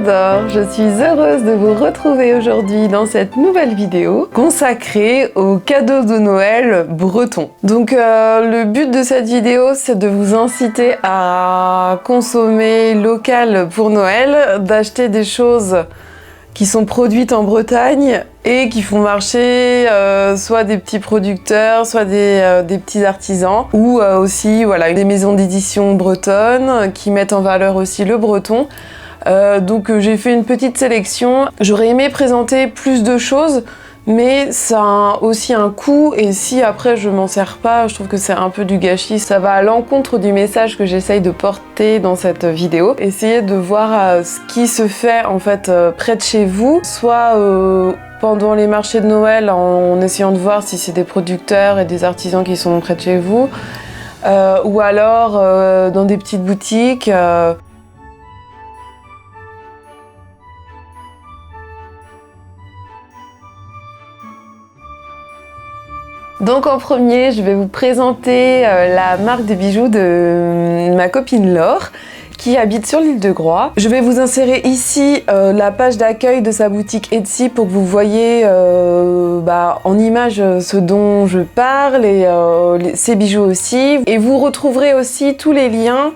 d'or, je suis heureuse de vous retrouver aujourd'hui dans cette nouvelle vidéo consacrée aux cadeaux de Noël bretons. Donc le but de cette vidéo, c'est de vous inciter à consommer local pour Noël, d'acheter des choses qui sont produites en Bretagne et qui font marcher soit des petits producteurs, soit des petits artisans, ou aussi voilà, des maisons d'édition bretonnes qui mettent en valeur aussi le breton. Donc j'ai fait une petite sélection. J'aurais aimé présenter plus de choses, mais ça a aussi un coût, et si après je m'en sers pas, je trouve que c'est un peu du gâchis. Ça va à l'encontre du message que j'essaye de porter dans cette vidéo. Essayez de voir ce qui se fait en fait près de chez vous, soit pendant les marchés de Noël en essayant de voir si c'est des producteurs et des artisans qui sont près de chez vous, ou alors dans des petites boutiques. Donc en premier, je vais vous présenter la marque de bijoux de ma copine Laure, qui habite sur l'île de Groix. Je vais vous insérer ici la page d'accueil de sa boutique Etsy pour que vous voyez en image ce dont je parle et ses bijoux aussi. Et vous retrouverez aussi tous les liens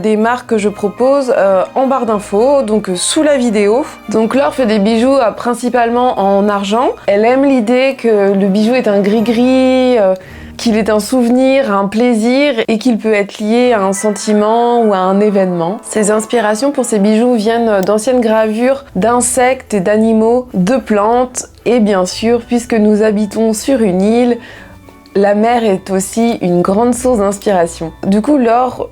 des marques que je propose en barre d'infos, donc sous la vidéo. Donc Laure fait des bijoux principalement en argent. Elle aime l'idée que le bijou est un gris-gris, qu'il est un souvenir, un plaisir, et qu'il peut être lié à un sentiment ou à un événement. Ses inspirations pour ses bijoux viennent d'anciennes gravures d'insectes et d'animaux, de plantes, et bien sûr, puisque nous habitons sur une île, la mer est aussi une grande source d'inspiration. Du coup, Laure,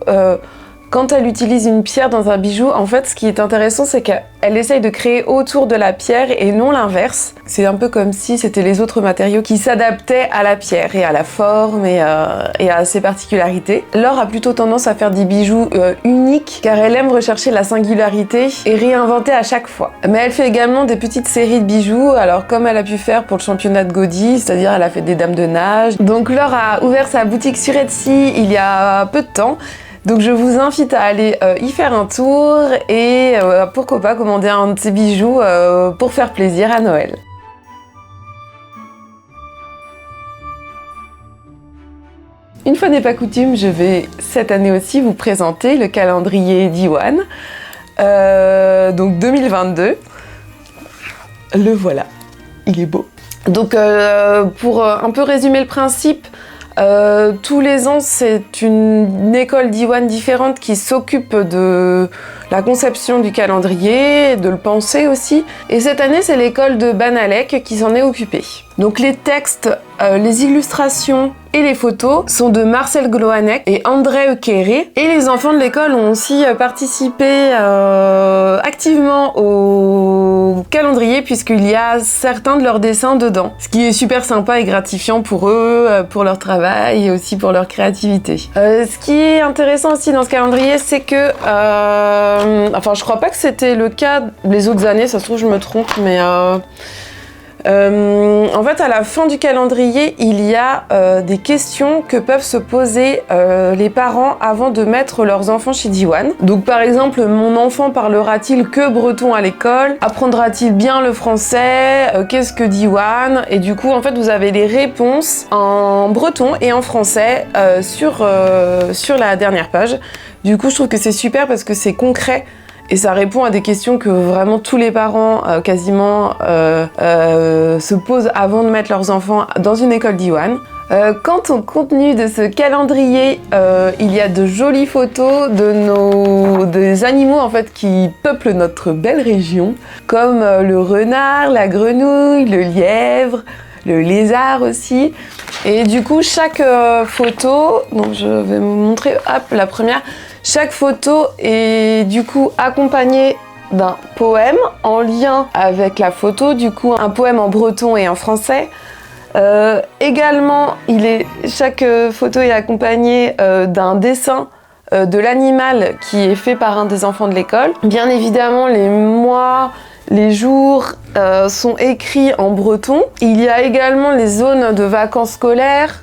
quand elle utilise une pierre dans un bijou, en fait, ce qui est intéressant, c'est qu'elle essaye de créer autour de la pierre et non l'inverse. C'est un peu comme si c'était les autres matériaux qui s'adaptaient à la pierre et à la forme et à ses particularités. Laure a plutôt tendance à faire des bijoux uniques, car elle aime rechercher la singularité et réinventer à chaque fois. Mais elle fait également des petites séries de bijoux, alors comme elle a pu faire pour le championnat de Gaudi, c'est-à-dire elle a fait des dames de nage. Donc Laure a ouvert sa boutique sur Etsy il y a peu de temps. Donc je vous invite à aller y faire un tour et pourquoi pas commander un de ces bijoux pour faire plaisir à Noël. Une fois n'est pas coutume, je vais cette année aussi vous présenter le calendrier Diwan, donc 2022. Le voilà, il est beau. Donc pour un peu résumer le principe, tous les ans, c'est une école Diwan différente qui s'occupe de la conception du calendrier, de le penser aussi. Et cette année, c'est l'école de Banalec qui s'en est occupée. Donc les textes, les illustrations et les photos sont de Marcel Gloanec et André Euqueré. Et les enfants de l'école ont aussi participé activement au calendrier, puisqu'il y a certains de leurs dessins dedans. Ce qui est super sympa et gratifiant pour eux, pour leur travail et aussi pour leur créativité. Ce qui est intéressant aussi dans ce calendrier, c'est que... enfin, je crois pas que c'était le cas les autres années, ça se trouve je me trompe, mais... en fait, à la fin du calendrier, il y a des questions que peuvent se poser les parents avant de mettre leurs enfants chez Diwan. Donc par exemple, mon enfant parlera-t-il que breton à l'école? Apprendra-t-il bien le français? Qu'est-ce que Diwan? Et du coup, en fait, vous avez les réponses en breton et en français sur la dernière page. Du coup, je trouve que c'est super parce que c'est concret. Et ça répond à des questions que vraiment tous les parents quasiment se posent avant de mettre leurs enfants dans une école Diwan. Quant au contenu de ce calendrier, il y a de jolies photos des animaux en fait qui peuplent notre belle région, comme le renard, la grenouille, le lièvre, le lézard aussi. Et du coup, chaque photo, donc je vais vous montrer, hop, la première. Chaque photo est du coup accompagnée d'un poème en lien avec la photo, du coup un poème en breton et en français. Également, chaque photo est accompagnée d'un dessin de l'animal qui est fait par un des enfants de l'école. Bien évidemment, les mois, les jours sont écrits en breton. Il y a également les zones de vacances scolaires.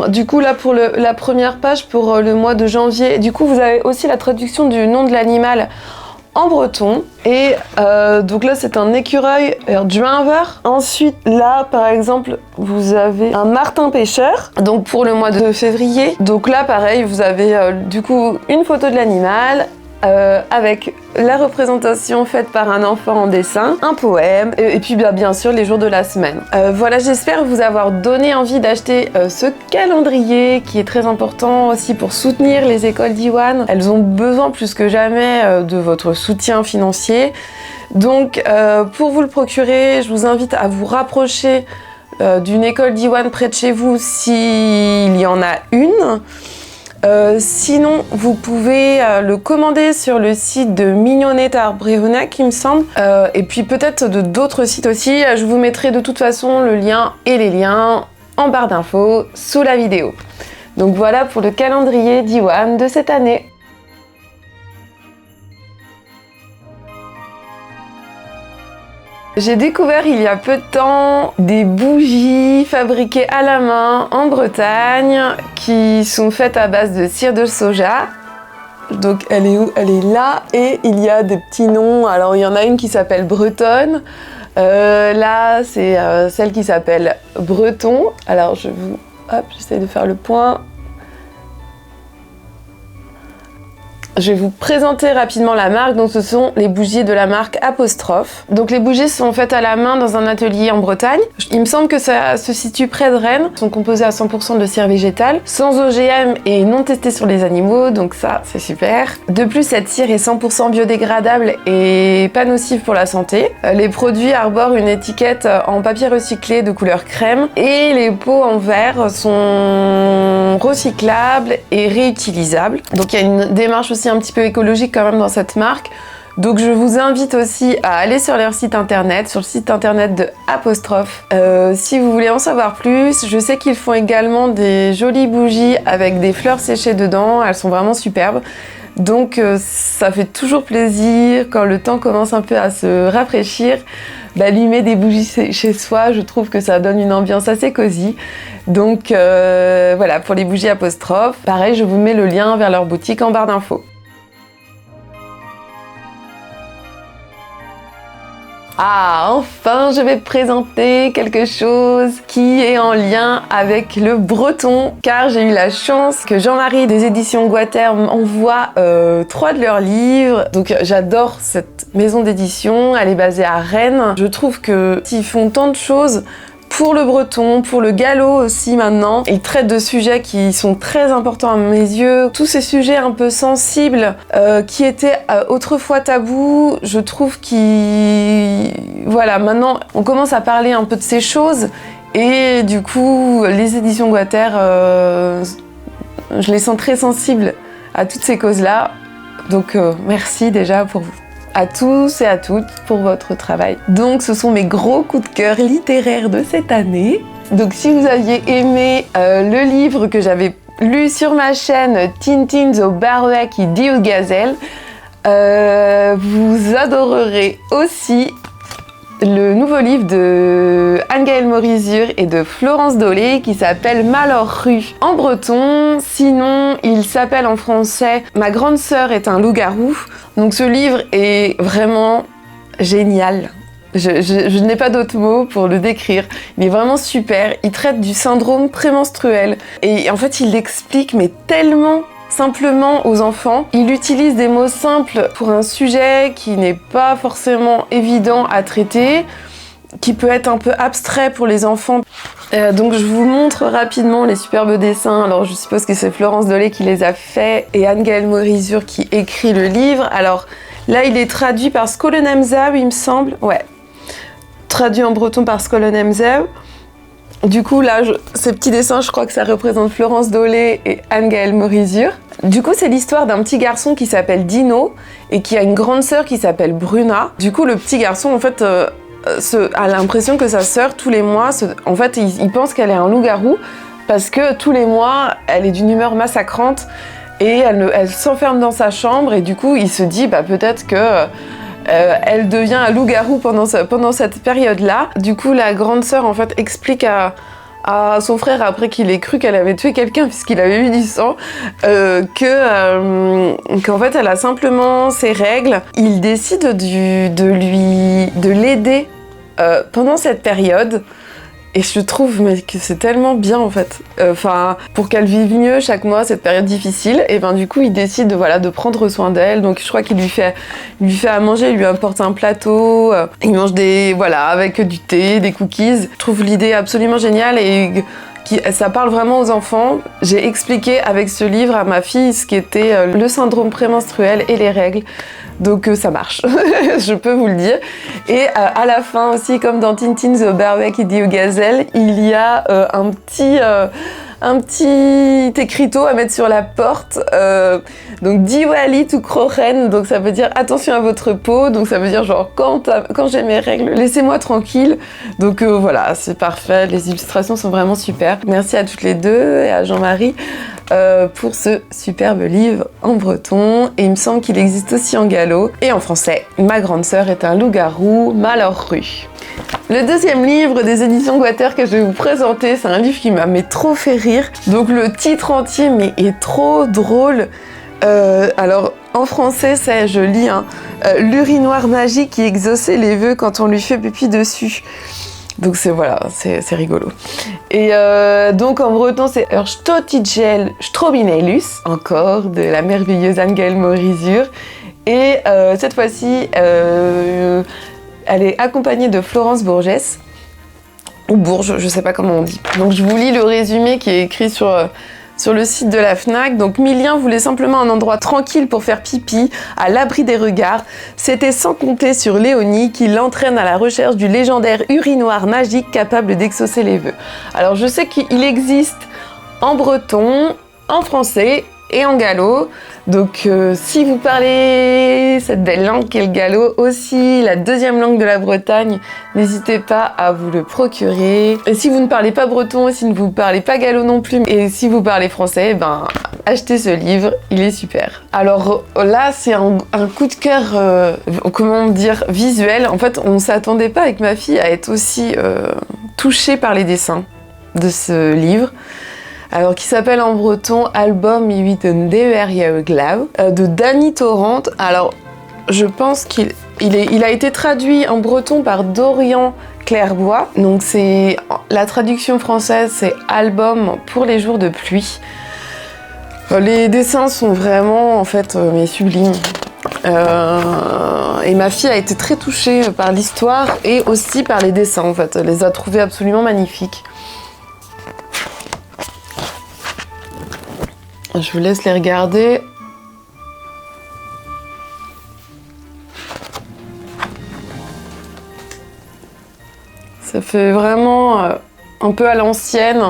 Du coup là pour la première page pour le mois de janvier, du coup vous avez aussi la traduction du nom de l'animal en breton. Et donc là, c'est un écureuil driver. Ensuite, là, par exemple, vous avez un martin pêcheur. Donc pour le mois de février. Donc là, pareil, vous avez du coup une photo de l'animal. Avec la représentation faite par un enfant en dessin, un poème, et puis bien sûr les jours de la semaine. Voilà, j'espère vous avoir donné envie d'acheter ce calendrier qui est très important aussi pour soutenir les écoles d'Iwan. Elles ont besoin plus que jamais de votre soutien financier. Donc pour vous le procurer, je vous invite à vous rapprocher d'une école d'Iwan près de chez vous s'il y en a une. Sinon, vous pouvez le commander sur le site de Mignonette à Arbrehonac, il me semble. Et puis peut-être de d'autres sites aussi. Je vous mettrai de toute façon le lien et les liens en barre d'infos sous la vidéo. Donc voilà pour le calendrier d'Iwan de cette année. J'ai découvert il y a peu de temps des bougies fabriquées à la main en Bretagne qui sont faites à base de cire de soja. Donc elle est où? Elle est là et il y a des petits noms. Alors il y en a une qui s'appelle Bretonne. Là c'est celle qui s'appelle Breton. Alors j'essaie de faire le point. Je vais vous présenter rapidement la marque. Donc ce sont les bougies de la marque Apostrophe. Donc les bougies sont faites à la main dans un atelier en Bretagne. Il me semble que ça se situe près de Rennes. Elles sont composées à 100% de cire végétale, sans OGM et non testées sur les animaux. Donc ça, c'est super. De plus, cette cire est 100% biodégradable et pas nocive pour la santé. Les produits arborent une étiquette en papier recyclé de couleur crème et les pots en verre sont recyclables et réutilisables. Donc il y a une démarche aussi un petit peu écologique quand même dans cette marque. Donc je vous invite aussi à aller sur leur site internet, sur le site internet de Apostrophe. Si vous voulez en savoir plus, je sais qu'ils font également des jolies bougies avec des fleurs séchées dedans, elles sont vraiment superbes. Donc ça fait toujours plaisir quand le temps commence un peu à se rafraîchir d'allumer des bougies chez soi. Je trouve que ça donne une ambiance assez cosy. Donc voilà pour les bougies Apostrophe. Pareil, je vous mets le lien vers leur boutique en barre d'infos. Ah, enfin, je vais présenter quelque chose qui est en lien avec le breton, car j'ai eu la chance que Jean-Marie des éditions Guater m'envoie 3 de leurs livres. Donc j'adore cette maison d'édition, elle est basée à Rennes. Je trouve qu'ils font tant de choses pour le breton, pour le gallo aussi maintenant. Ils traitent de sujets qui sont très importants à mes yeux. Tous ces sujets un peu sensibles qui étaient autrefois tabous, je trouve voilà, maintenant on commence à parler un peu de ces choses et du coup les éditions Guater, je les sens très sensibles à toutes ces causes-là. Donc merci déjà à tous et à toutes pour votre travail. Donc ce sont mes gros coups de cœur littéraires de cette année. Donc si vous aviez aimé le livre que j'avais lu sur ma chaîne Tintin zo Baroa qui dit aux gazelles, vous adorerez aussi le nouveau livre de Anne-Gaëlle Morizur et de Florence Dolé qui s'appelle Malheur-Rue en breton. Sinon, il s'appelle en français Ma grande sœur est un loup-garou. Donc ce livre est vraiment génial. Je n'ai pas d'autres mots pour le décrire. Il est vraiment super. Il traite du syndrome prémenstruel. Et en fait, il l'explique mais tellement simplement aux enfants. Il utilise des mots simples pour un sujet qui n'est pas forcément évident à traiter, qui peut être un peu abstrait pour les enfants. Donc je vous montre rapidement les superbes dessins. Alors je suppose que c'est Florence Dolé qui les a faits et Anne-Gaëlle Morizur qui écrit le livre. Alors là il est traduit par Skolonemzau, il me semble. Ouais, traduit en breton par Skolonemzau. Du coup là, ces petits dessins, je crois que ça représente Florence Dolé et Anne-Gaëlle Morizur. Du coup c'est l'histoire d'un petit garçon qui s'appelle Dino et qui a une grande sœur qui s'appelle Bruna. Du coup le petit garçon en fait a l'impression que sa sœur tous les mois, en fait il pense qu'elle est un loup-garou parce que tous les mois elle est d'une humeur massacrante et elle s'enferme dans sa chambre et du coup il se dit peut-être que elle devient un loup-garou pendant cette période-là. Du coup, la grande sœur en fait explique à à son frère après qu'il ait cru qu'elle avait tué quelqu'un puisqu'il avait eu du sang, qu'en fait elle a simplement ses règles. Il décide de l'aider pendant cette période. Et je trouve que c'est tellement bien en fait. Pour qu'elle vive mieux chaque mois cette période difficile, et ben du coup il décide de prendre soin d'elle. Donc je crois qu'il lui fait à manger, il lui apporte un plateau, il mange avec du thé, des cookies. Je trouve l'idée absolument géniale et ça parle vraiment aux enfants. J'ai expliqué avec ce livre à ma fille ce qu'était le syndrome prémenstruel et les règles. Donc ça marche, je peux vous le dire. Et à la fin aussi, comme dans Tintin the Bear qui dit aux gazelles, il y a un petit écriteau à mettre sur la porte. Donc Diwali to Krochen, donc ça veut dire attention à votre peau. Donc ça veut dire genre quand j'ai mes règles, laissez-moi tranquille. Donc voilà, c'est parfait. Les illustrations sont vraiment super. Merci à toutes les deux et à Jean-Marie pour ce superbe livre en breton. Et il me semble qu'il existe aussi en gallo et en français. Ma grande sœur est un loup-garou, Malheur-Rue. Le deuxième livre des éditions Guater que je vais vous présenter, c'est un livre qui m'a trop fait rire. Donc le titre entier est trop drôle. Alors en français c'est, je lis, l'urinoir magique qui exauçait les vœux quand on lui fait pipi dessus. Donc c'est rigolo. Et donc en breton c'est Stotigel Strobinellus, encore de la merveilleuse Anne-Gaëlle Morizur. Et cette fois-ci, elle est accompagnée de Florence Bourgès, ou Bourges, je sais pas comment on dit. Donc je vous lis le résumé qui est écrit sur le site de la Fnac. Donc Milien voulait simplement un endroit tranquille pour faire pipi, à l'abri des regards. C'était sans compter sur Léonie qui l'entraîne à la recherche du légendaire urinoir magique capable d'exaucer les vœux. Alors je sais qu'il existe en breton, en français et en gallo. Donc si vous parlez cette belle langue qu'est le gallo, aussi la deuxième langue de la Bretagne, n'hésitez pas à vous le procurer. Et si vous ne parlez pas breton, si vous ne parlez pas gallo non plus, et si vous parlez français, achetez ce livre, il est super. Alors là, c'est un coup de cœur, visuel. En fait, on ne s'attendait pas avec ma fille à être aussi touchée par les dessins de ce livre. Alors qui s'appelle en breton Album i een deverje glav de Dany Torrent. Alors je pense qu'il a été traduit en breton par Dorian Clairbois. Donc c'est la traduction française, c'est Album pour les jours de pluie. Les dessins sont vraiment sublimes. Et ma fille a été très touchée par l'histoire et aussi par les dessins en fait. Elle les a trouvés absolument magnifiques. Je vous laisse les regarder. Ça fait vraiment un peu à l'ancienne.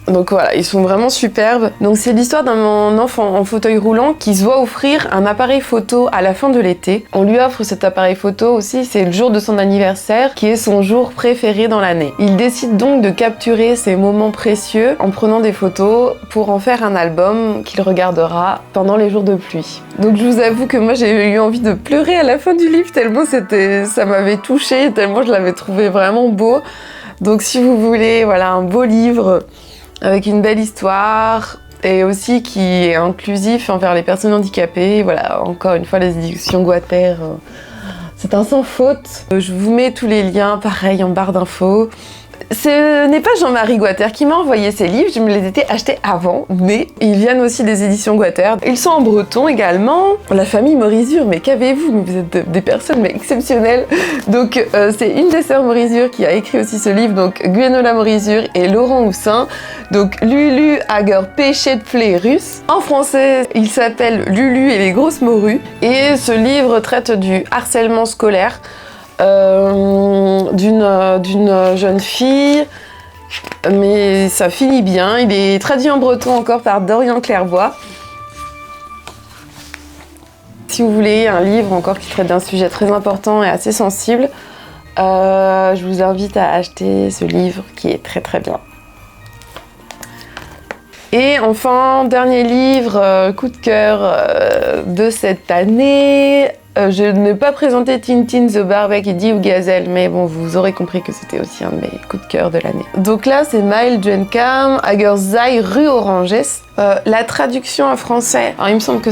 Donc voilà, ils sont vraiment superbes. Donc c'est l'histoire d'un enfant en fauteuil roulant qui se voit offrir un appareil photo à la fin de l'été. On lui offre cet appareil photo aussi, c'est le jour de son anniversaire, qui est son jour préféré dans l'année. Il décide donc de capturer ces moments précieux en prenant des photos pour en faire un album qu'il regardera pendant les jours de pluie. Donc je vous avoue que moi j'ai eu envie de pleurer à la fin du livre, tellement ça m'avait touchée, tellement je l'avais trouvé vraiment beau. Donc si vous voulez, un beau livre avec une belle histoire et aussi qui est inclusif envers les personnes handicapées. Voilà, encore une fois, les éditions Guater, c'est un sans faute. Je vous mets tous les liens, pareil, en barre d'infos. Ce n'est pas Jean-Marie Guater qui m'a envoyé ces livres, je me les étais achetés avant, mais ils viennent aussi des éditions Guater. Ils sont en breton également. La famille Morizur, mais qu'avez-vous? Vous êtes des personnes exceptionnelles. Donc c'est une des sœurs Morizur qui a écrit aussi ce livre, donc Gwenola Morizur et Laurent Houssin. Donc Lulu Hager Péché de Flé russe. En français, il s'appelle Lulu et les grosses morues. Et ce livre traite du harcèlement scolaire. D'une jeune fille, mais ça finit bien. Il est traduit en breton encore par Dorian Clairbois. Si vous voulez un livre encore qui traite d'un sujet très important et assez sensible, je vous invite à acheter ce livre qui est très très bien. Et enfin, dernier livre, coup de cœur de cette année, Je n'ai pas présenté Tintin the Barbecue Eddie ou Gazelle, mais bon, vous aurez compris que c'était aussi un de mes coups de cœur de l'année. Donc là, c'est Maël Jenkam, Hagersei, rue Oranges. La traduction en français, alors il me semble que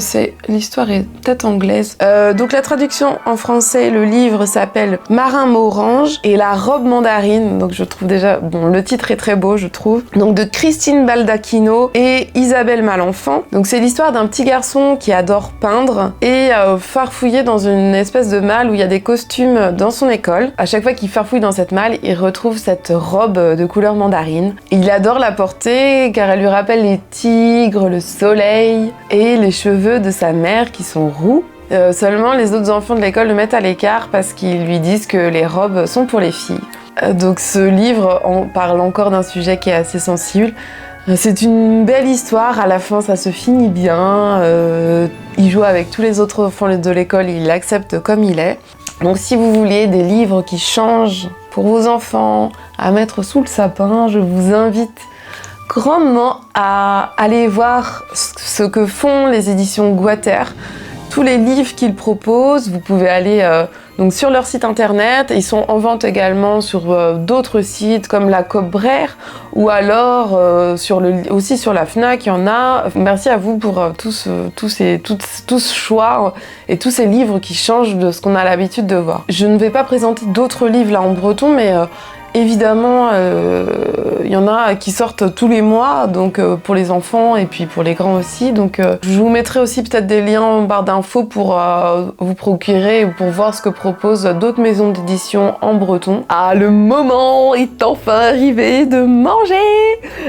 l'histoire est peut-être anglaise. Donc la traduction en français, le livre s'appelle Marin Morange et la robe mandarine. Donc je trouve déjà, bon, le titre est très beau, je trouve. Donc de Christine Baldacchino et Isabelle Malenfant. Donc c'est l'histoire d'un petit garçon qui adore peindre et farfouiller dans une espèce de malle où il y a des costumes dans son école. À chaque fois qu'il farfouille dans cette malle, il retrouve cette robe de couleur mandarine. Il adore la porter car elle lui rappelle les tigres, le soleil et les cheveux de sa mère qui sont roux. Seulement les autres enfants de l'école le mettent à l'écart parce qu'ils lui disent que les robes sont pour les filles. Donc ce livre parle encore d'un sujet qui est assez sensible. C'est une belle histoire, à la fin ça se finit bien, il joue avec tous les autres enfants de l'école, il l'accepte comme il est. Donc si vous voulez des livres qui changent pour vos enfants, à mettre sous le sapin, je vous invite grandement à aller voir ce que font les éditions Guater. Tous les livres qu'ils proposent, vous pouvez aller donc sur leur site internet. Ils sont en vente également sur d'autres sites comme la Cobraire ou alors aussi sur la Fnac, il y en a. Merci à vous pour tout ce choix et tous ces livres qui changent de ce qu'on a l'habitude de voir. Je ne vais pas présenter d'autres livres là en breton, mais évidemment, il y en a qui sortent tous les mois, donc pour les enfants et puis pour les grands aussi. Donc je vous mettrai aussi peut-être des liens en barre d'infos pour vous procurer ou pour voir ce que proposent d'autres maisons d'édition en breton. Ah, le moment est enfin arrivé de manger!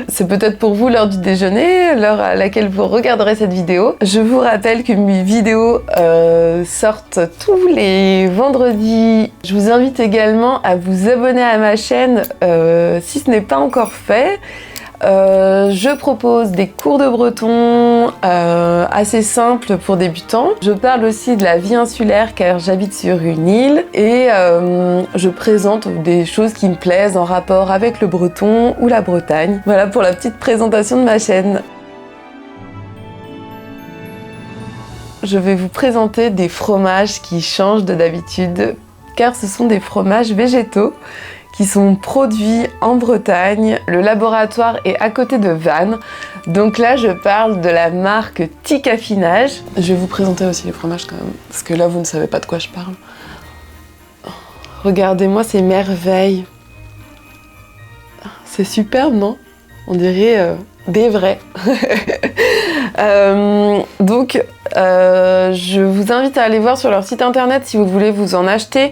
C'est peut-être pour vous l'heure du déjeuner, l'heure à laquelle vous regarderez cette vidéo. Je vous rappelle que mes vidéos sortent tous les vendredis. Je vous invite également à vous abonner à ma chaîne si ce n'est pas encore fait. Je propose des cours de breton assez simples pour débutants. Je parle aussi de la vie insulaire car j'habite sur une île et je présente des choses qui me plaisent en rapport avec le breton ou la Bretagne. Voilà pour la petite présentation de ma chaîne. Je vais vous présenter des fromages qui changent de d'habitude car ce sont des fromages végétaux qui sont produits en Bretagne. Le laboratoire est à côté de Vannes. Donc là, je parle de la marque Tic Affinage. Je vais vous présenter aussi les fromages quand même, parce que là, vous ne savez pas de quoi je parle. Regardez-moi ces merveilles. C'est superbe, non? On dirait des vrais. Je vous invite à aller voir sur leur site internet si vous voulez vous en acheter.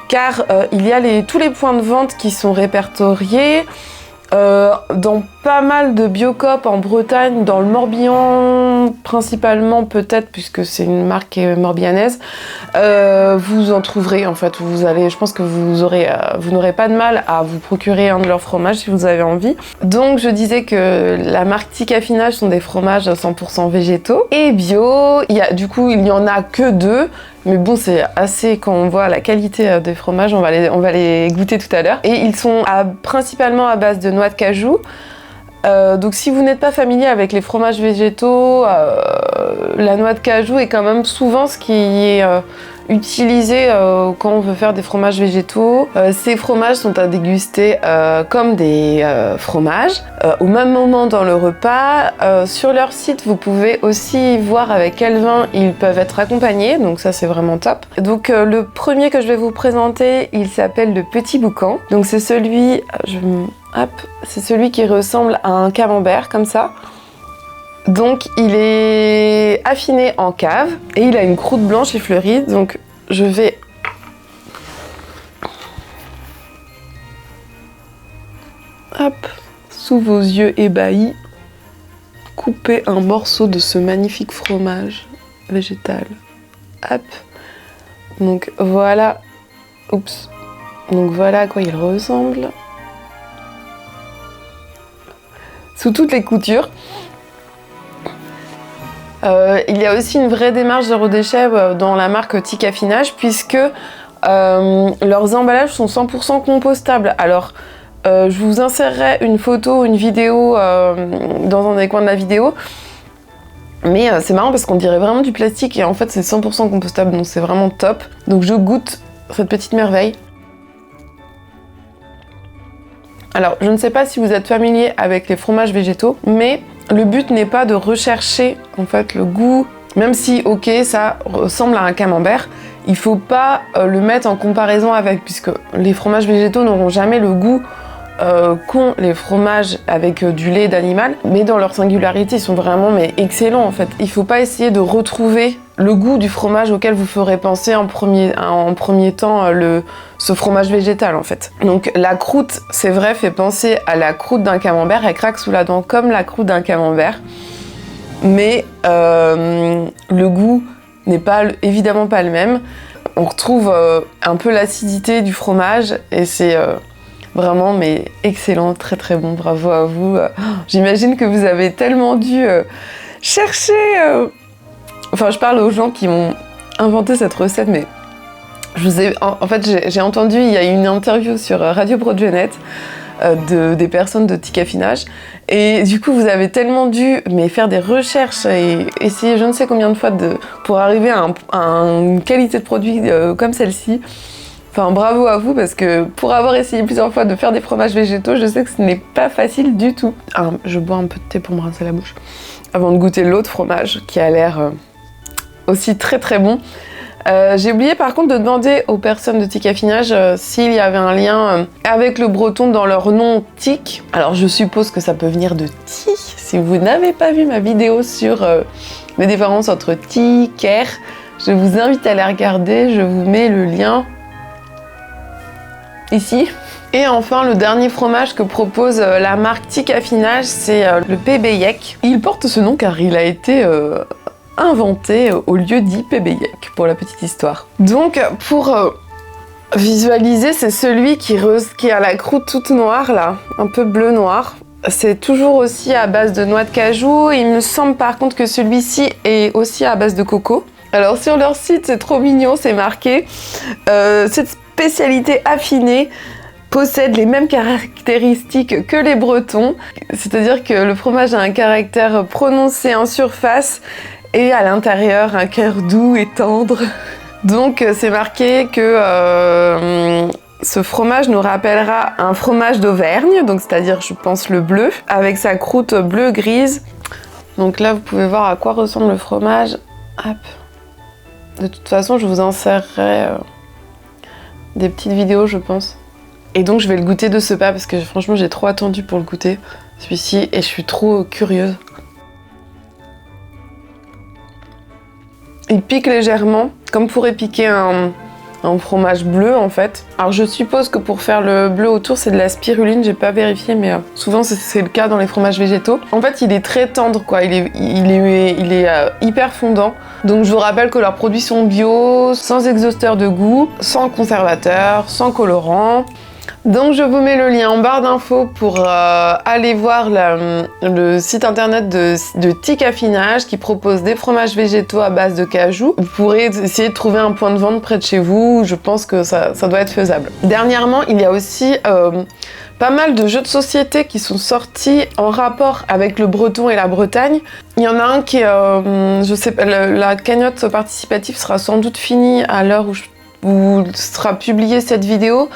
Car il y a tous les points de vente qui sont répertoriés dans pas mal de Biocoop en Bretagne, dans le Morbihan principalement peut-être, puisque c'est une marque morbihanaise. Vous en trouverez en fait, je pense que vous n'aurez pas de mal à vous procurer un de leurs fromages si vous avez envie. Donc je disais que la marque Tic Affinage sont des fromages 100% végétaux et bio. Du coup, il n'y en a que 2. Mais bon, c'est assez, quand on voit la qualité des fromages, on va les goûter tout à l'heure. Et ils sont principalement à base de noix de cajou. Donc si vous n'êtes pas familier avec les fromages végétaux, la noix de cajou est quand même souvent ce qui est utilisé quand on veut faire des fromages végétaux. Ces fromages sont à déguster comme des fromages au même moment dans le repas. Sur leur site, vous pouvez aussi voir avec quel vin ils peuvent être accompagnés, donc ça c'est vraiment top. Donc le premier que je vais vous présenter, il s'appelle le Petit Boucan. Donc c'est celui, c'est celui qui ressemble à un camembert comme ça. Donc il est affiné en cave et il a une croûte blanche et fleurie. Donc je vais sous vos yeux ébahis couper un morceau de ce magnifique fromage végétal. Donc voilà. Donc voilà à quoi il ressemble. Sous toutes les coutures. Il y a aussi une vraie démarche zéro déchet dans la marque Tic Affinage puisque leurs emballages sont 100% compostables. Alors je vous insérerai une photo, une vidéo dans un des coins de la vidéo Mais c'est marrant parce qu'on dirait vraiment du plastique et en fait c'est 100% compostable, donc c'est vraiment top. Donc je goûte cette petite merveille. Alors je ne sais pas si vous êtes familier avec les fromages végétaux, mais le but n'est pas de rechercher en fait le goût, même si ok ça ressemble à un camembert, il faut pas le mettre en comparaison avec, puisque les fromages végétaux n'auront jamais le goût qu'ont les fromages avec du lait d'animal, mais dans leur singularité ils sont vraiment excellents en fait. Il faut pas essayer de retrouver le goût du fromage auquel vous ferez penser en premier temps ce fromage végétal en fait. Donc la croûte, c'est vrai, fait penser à la croûte d'un camembert, elle craque sous la dent comme la croûte d'un camembert, mais le goût n'est évidemment pas le même. On retrouve un peu l'acidité du fromage et c'est vraiment excellent, très très bon, bravo à vous. J'imagine que vous avez tellement dû chercher... Enfin, je parle aux gens qui ont inventé cette recette, mais en fait, j'ai entendu, il y a une interview sur Radio Broadionet des personnes de TIC Affinage, et du coup, vous avez tellement dû faire des recherches et essayer je ne sais combien de fois pour arriver à une qualité de produit comme celle-ci. Enfin, bravo à vous, parce que pour avoir essayé plusieurs fois de faire des fromages végétaux, je sais que ce n'est pas facile du tout. Alors, je bois un peu de thé pour me rincer la bouche, avant de goûter l'autre fromage, qui a l'air aussi très très bon. J'ai oublié par contre de demander aux personnes de TIC Affinage s'il y avait un lien avec le breton dans leur nom TIC. Alors je suppose que ça peut venir de TIC. Si vous n'avez pas vu ma vidéo sur les différences entre TIC, R, je vous invite à la regarder, je vous mets le lien ici. Et enfin, le dernier fromage que propose la marque TIC Affinage, c'est le PByec. Il porte ce nom car il a été inventé au lieu dit PByec, pour la petite histoire. Donc, pour visualiser, c'est celui qui a la croûte toute noire, là, un peu bleu-noir. C'est toujours aussi à base de noix de cajou. Il me semble par contre que celui-ci est aussi à base de coco. Alors, sur leur site, c'est trop mignon, c'est marqué cette spécialité affinée possède les mêmes caractéristiques que les Bretons, c'est-à-dire que le fromage a un caractère prononcé en surface et à l'intérieur un cœur doux et tendre. Donc c'est marqué que ce fromage nous rappellera un fromage d'Auvergne, donc c'est-à-dire je pense le bleu, avec sa croûte bleu-grise. Donc là vous pouvez voir à quoi ressemble le fromage. Hop. De toute façon je vous insérerai des petites vidéos je pense. Et donc je vais le goûter de ce pas parce que franchement j'ai trop attendu pour le goûter, celui-ci, et je suis trop curieuse. Il pique légèrement, comme pourrait piquer un fromage bleu en fait. Alors je suppose que pour faire le bleu autour c'est de la spiruline, j'ai pas vérifié mais souvent c'est le cas dans les fromages végétaux. En fait il est très tendre quoi, il est hyper fondant. Donc je vous rappelle que leurs produits sont bio, sans exhausteur de goût, sans conservateur, sans colorant. Donc je vous mets le lien en barre d'infos pour aller voir le site internet de TIC Affinage qui propose des fromages végétaux à base de cajou. Vous pourrez essayer de trouver un point de vente près de chez vous, je pense que ça doit être faisable. Dernièrement, il y a aussi pas mal de jeux de société qui sont sortis en rapport avec le breton et la Bretagne. Il y en a un qui est, je sais pas, la cagnotte participative sera sans doute finie à l'heure où sera publiée cette vidéo.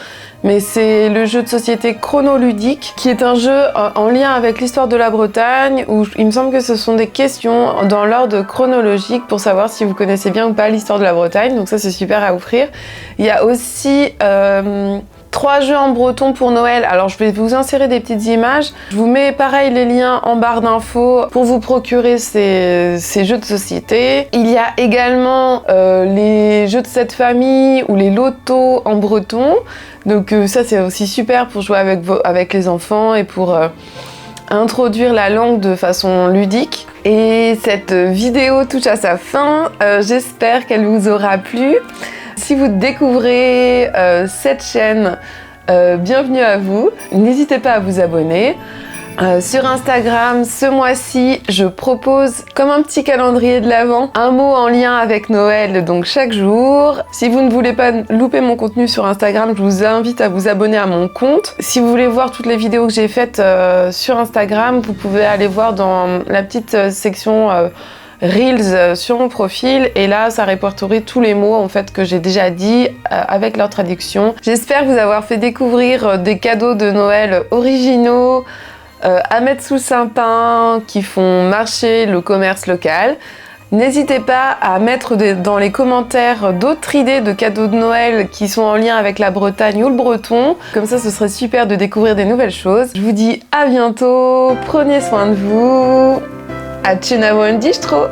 Mais c'est le jeu de société Chronoludique, qui est un jeu en lien avec l'histoire de la Bretagne, où il me semble que ce sont des questions dans l'ordre chronologique pour savoir si vous connaissez bien ou pas l'histoire de la Bretagne, donc ça c'est super à offrir. Il y a aussi 3 jeux en breton pour Noël, alors je vais vous insérer des petites images. Je vous mets pareil les liens en barre d'infos pour vous procurer ces jeux de société. Il y a également les jeux de cette famille ou les lotos en breton. Donc ça c'est aussi super pour jouer avec les enfants et pour introduire la langue de façon ludique. Et cette vidéo touche à sa fin, j'espère qu'elle vous aura plu. Si vous découvrez cette chaîne, bienvenue à vous, n'hésitez pas à vous abonner. Sur Instagram, ce mois-ci, je propose, comme un petit calendrier de l'Avent, un mot en lien avec Noël, donc chaque jour. Si vous ne voulez pas louper mon contenu sur Instagram, je vous invite à vous abonner à mon compte. Si vous voulez voir toutes les vidéos que j'ai faites sur Instagram, vous pouvez aller voir dans la petite section Reels sur mon profil et là ça répertorie tous les mots en fait que j'ai déjà dit avec leur traduction. J'espère vous avoir fait découvrir des cadeaux de Noël originaux à mettre sous le sapin qui font marcher le commerce local. N'hésitez pas à mettre dans les commentaires d'autres idées de cadeaux de Noël qui sont en lien avec la Bretagne ou le breton. Comme ça, ce serait super de découvrir des nouvelles choses. Je vous dis à bientôt, prenez soin de vous. À tjena distro.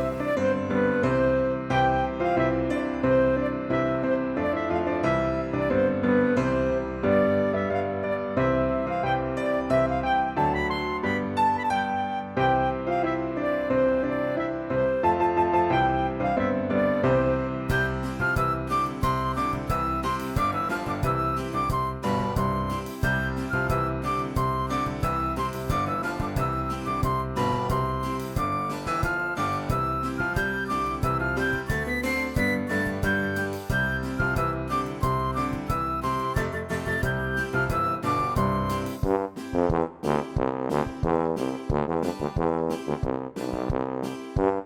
Thank you.